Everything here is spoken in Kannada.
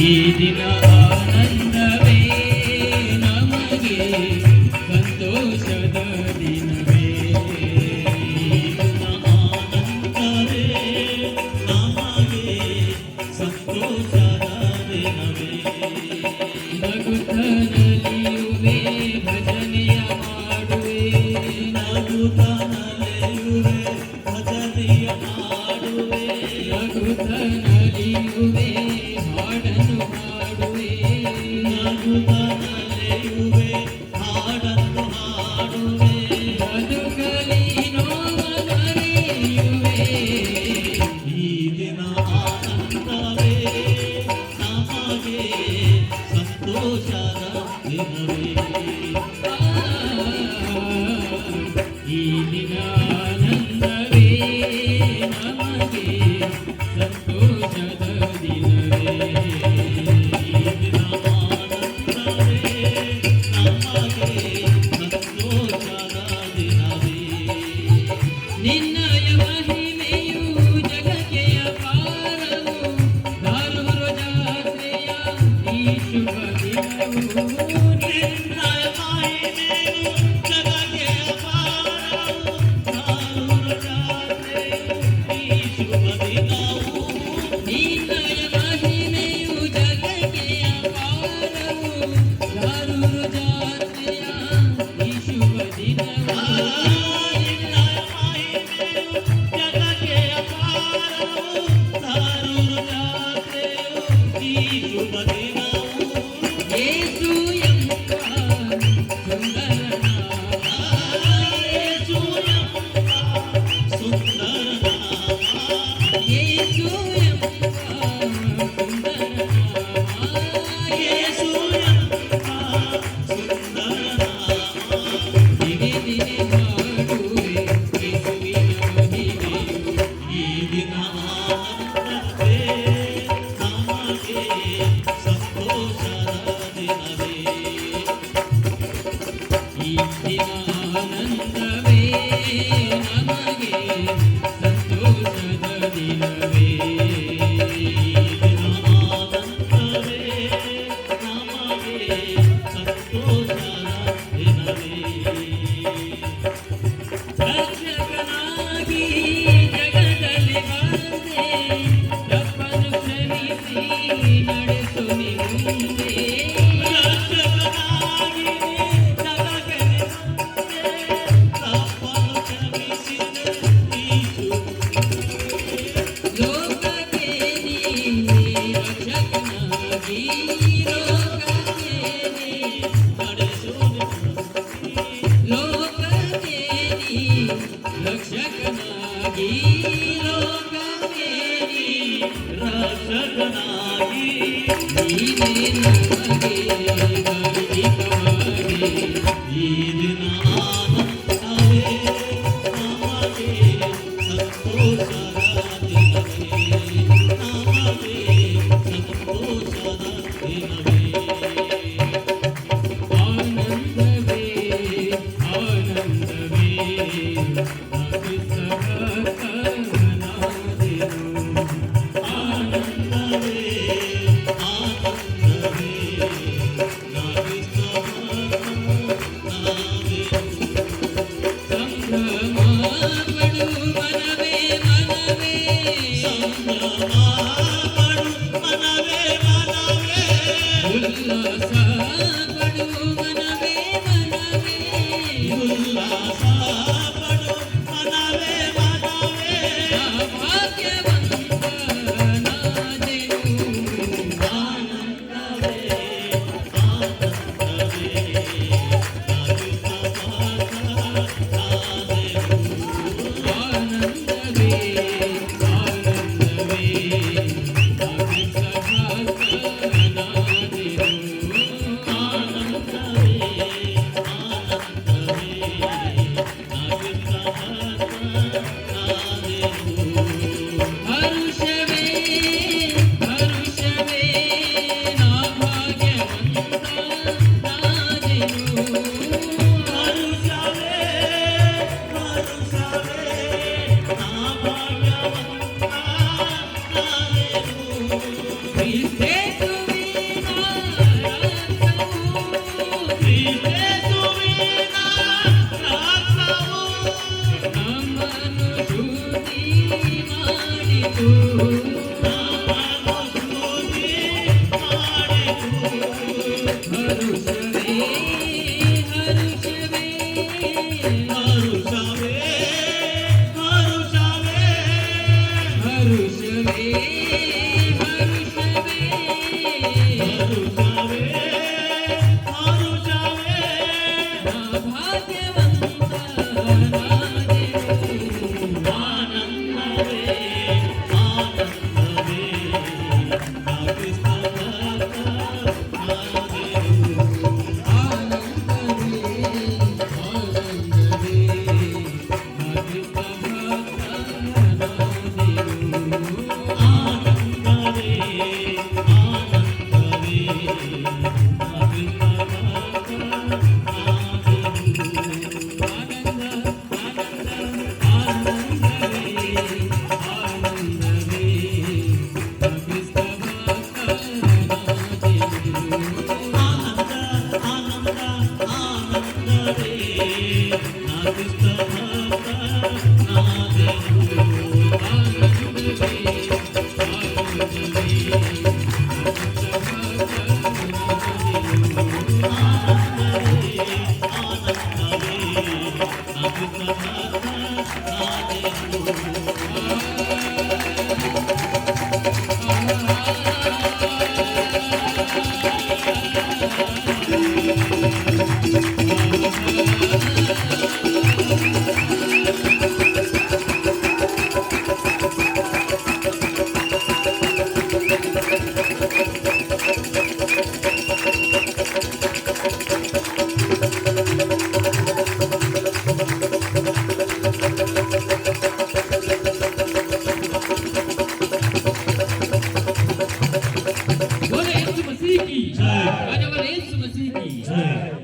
ಈ ದಿನ ಆನಂದವೇ ನಮಗೆ ಸಂತೋಷದ ದಿನವೇ. ಈ ದಿನ ಆನಂದವೇ ನಮಗೆ ಸಂತೋಷದ ದಿನವೇ. ನಗುತ್ತ ನಲಿಯುವೆ ಭಜನೆಯ ಮಾಡುವೆ, ನಗುತ್ತ ನಲಿಯುವೆ ಭಜನೆಯ ಮಾಡುವೆ, ನಗುತ್ತ ನಲಿಯುವೆ ಹಾಡನ್ನು ಹಾಡುವೆ, ನಗುತ್ತ ನಲಿಯುವೆ ಹಾಡನ್ನು ಹಾಡುವೆ. ಬದುಕಲಿ ನೋವ ಮರೆಯುವೆ, ಈ ದಿನ ಆನಂದವೇ ನಮಗೆ ಸಂತೋಷದ ದಿನವೇ. ಈ ದಿನ ಆನಂದವೇ ನಮಗೆ ಸಂತೋಷದ ದಿನವೇ. ಈ ದಿನ ಆನಂದವೇ ನಮಗೆ ಸಂತೋಷದ ದಿನವೇ. ನಿನ್ನಯ ಮಹಿಮೆಯು ಜಗಕ್ಕೆ ಅಪಾರವು, ದಾರೂರ ಜಾತ್ರೆಯ ಈ ಶುಭ ದಿನವು. ನಿನ್ನಯ ಮಹಿಮೆಯು ಜಗಕ್ಕೆ ಅಪಾರವು, ದಾರೂರ ಜಾತ್ರೆಯ ಈ ಶುಭ ದಿನವು. ನಿನ್ನಯ ಮಹಿಮೆಯು ಜಗಕ್ಕೆ ಅಪಾರವು, ದಾರೂರ ಜಾತ್ರೆಯ ಈ ಶುಭ ದಿನವು. ಯೇಸು ಎಂಬ ಸುಂದರ ನಾಮ, ಯೇಸು ಎಂಬ ಸುಂದರ ನಾಮ, ಯೇಸು ಎಂಬ ಸುಂದರ ನಾಮ, ಯೇಸು ಎಂಬ ಸುಂದರ ನಾಮ. ದಿನೇ ದಿನೇ ಹಾಡುವೆ ಯೇಸುವಿನ ಮಹಿಮೆಯು, ಈ ದಿನ ಆನಂದವೇ ನಮಗೆ ಸಂತೋಷದ ದಿನವೇ. ಈ ದಿನ ಆನಂದವೇ ನಮಗೆ ಸಂತೋಷದ ದಿನವೇ. ಈ ದಿನ ಆನಂದವೇ ನಮಗೆ ಸಂತೋಷದ ದಿನವೇ. ರಕ್ಷಕನಾಗಿ ಜಗದಲ್ಲಿ ಬಂದೆ, ತಪ್ಪನ್ನು ಕ್ಷಮಿಸಿ ನಡೆಸು ನೀ ಮುಂದೆ. ರಕ್ಷಕನಾಗಿ ಜಗದಲ್ಲಿ ಬಂದೆ, ತಪ್ಪನ್ನು ಕ್ಷಮಿಸಿ ನಡೆಸು. ಲೋಕಕ್ಕೆ ನೀ ರಕ್ಷಕನಾಗಿ, ಲೋಕಕ್ಕೆ ನೀ ನಡೆಸು. ಲೋಕಕ್ಕೆ ನೀ ರಕ್ಷಕನಾಗಿ, ಲೋಕಕ್ಕೆ ನೀ ರಕ್ಷಕನಾಗಿ. ನೀನೇ ನಮಗೆ ದಾರಿದೀಪವಾಗಿ, ಈ ದಿನ ಆನಂದವೇ ನಮಗೆ ಸಂತೋಷದ ದಿನವೇ. ನಮಗೆ ಸಂತೋಷದ ದಿನವೇ. ಆನಂದವೇ ಆನಂದವೇ ನಗುತ್ತ ಕರ್ತನಾದೆನು. ಆನಂದವೇ ಆನಂದವೇ ಅಭಿನವಾದ ಆನಂದ ಆನಂದವೇ ಆನಂದವೇ ಆನಂದವೇ